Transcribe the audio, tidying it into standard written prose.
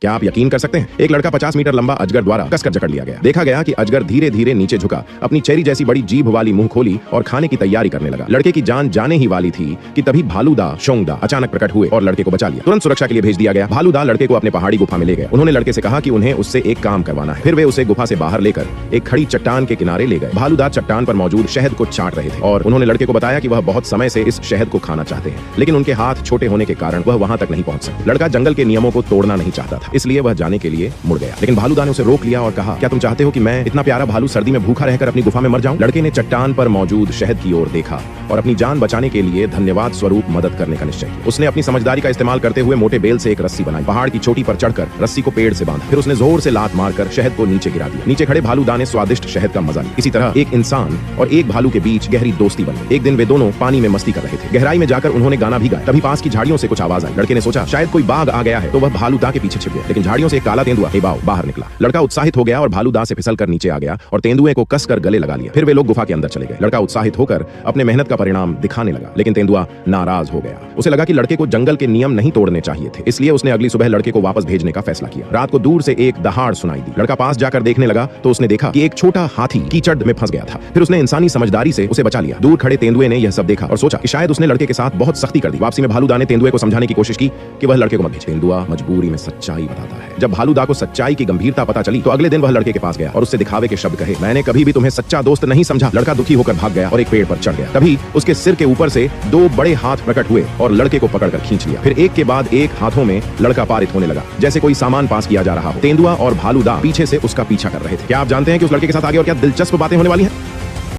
क्या आप यकीन कर सकते हैं, एक लड़का 50 मीटर लंबा अजगर द्वारा कसकर जकड़ लिया गया। देखा गया कि अजगर धीरे धीरे नीचे झुका, अपनी चेरी जैसी बड़ी जीभ वाली मुंह खोली और खाने की तैयारी करने लगा। लड़के की जान जाने ही वाली थी कि तभी भालूदा शोंगदा अचानक प्रकट हुए और लड़के को बचा लिया। तुरंत सुरक्षा के लिए भेज दिया गया। भालूदा लड़के को अपने पहाड़ी गुफा में ले गए। उन्होंने लड़के से कहा कि उन्हें उससे एक काम करवाना है। फिर वे उसे गुफा से बाहर लेकर एक खड़ी चट्टान के किनारे ले गए। भालूदा चट्टान पर मौजूद शहद को चाट रहे थे और उन्होंने लड़के को बताया कि वह बहुत समय से इस शहद को खाना चाहते हैं, लेकिन उनके हाथ छोटे होने के कारण वह वहां तक नहीं पहुंच सकते। लड़का जंगल के नियमों को तोड़ना नहीं चाहता था, इसलिए वह जाने के लिए मुड़ गया। लेकिन भालूदा ने उसे रोक लिया और कहा, क्या तुम चाहते हो कि मैं इतना प्यारा भालू सर्दी में भूखा रहकर अपनी गुफा में मर जाऊं? लड़के ने चट्टान पर मौजूद शहद की ओर देखा और अपनी जान बचाने के लिए धन्यवाद स्वरूप मदद करने का निश्चय किया। उसने अपनी समझदारी का इस्तेमाल करते हुए मोटे बेल से एक रस्सी बनाई, पहाड़ की चोटी पर चढ़कर रस्सी को पेड़ से बांधा, फिर उसने जोर से लात मारकर शहद को नीचे गिरा दिया। नीचे खड़े भालूदा ने स्वादिष्ट शहद का मजा लिया। इसी तरह एक इंसान और एक भालू के बीच गहरी दोस्ती बनी। एक दिन वे दोनों पानी में मस्ती कर रहे थे। गहराई में जाकर उन्होंने गाना भी गाया। तभी पास की झाड़ियों से कुछ आवाज आई। लड़के ने सोचा शायद कोई बाघ आ गया है, तो वह भालूदा के पीछे छिप गया, लेकिन झाड़ियों से एक काला तेंदुआ हेबाओ बाहर निकला। लड़का उत्साहित हो गया और भालूदा से फिसलकर नीचे आ गया और तेंदुए को कसकर गले लगा लिया। फिर वे लोग गुफा के अंदर चले गए। लड़का उत्साहित होकर अपने मेहनत का परिणाम दिखाने लगा, लेकिन तेंदुआ नाराज हो गया। उसे लगा कि लड़के को जंगल के नियम नहीं तोड़ने चाहिए थे, इसलिए उसने अगली सुबह लड़के को वापस भेजने का फैसला किया। रात को दूर से एक दहाड़ सुनाई दी। लड़का पास जाकर देखने लगा तो उसने देखा कि एक छोटा हाथी कीचड़ में फंस गया था। फिर उसने इंसानी समझदारी से उसे बचा लिया। दूर खड़े तेंदुए ने यह सब देखा और सोचा कि शायद उसने लड़के के साथ बहुत सख्ती कर दी। वापसी में भालूदा ने तेंदुए को समझाने की कोशिश की कि वह लड़के को मत भेजे। तेंदुआ मजबूरी में सच्चाई बताता है। जब भालूदा को सच्चाई की गंभीरता पता चली तो अगले दिन वह लड़के के पास गया और उससे दिखावे के शब्द कहे, मैंने कभी भी तुम्हें सच्चा दोस्त नहीं समझा। लड़का दुखी होकर भाग गया और एक पेड़ पर चढ़ गया। तभी उसके सिर के ऊपर से दो बड़े हाथ प्रकट हुए और लड़के को पकड़कर खींच लिया। फिर एक के बाद एक हाथों में लड़का पारित होने लगा, जैसे कोई सामान पास किया जा रहा हो। तेंदुआ और भालूदा पीछे से उसका पीछा कर रहे थे। क्या आप जानते हैं कि उस लड़के के साथ आगे और क्या दिलचस्प बातें होने वाली हैं?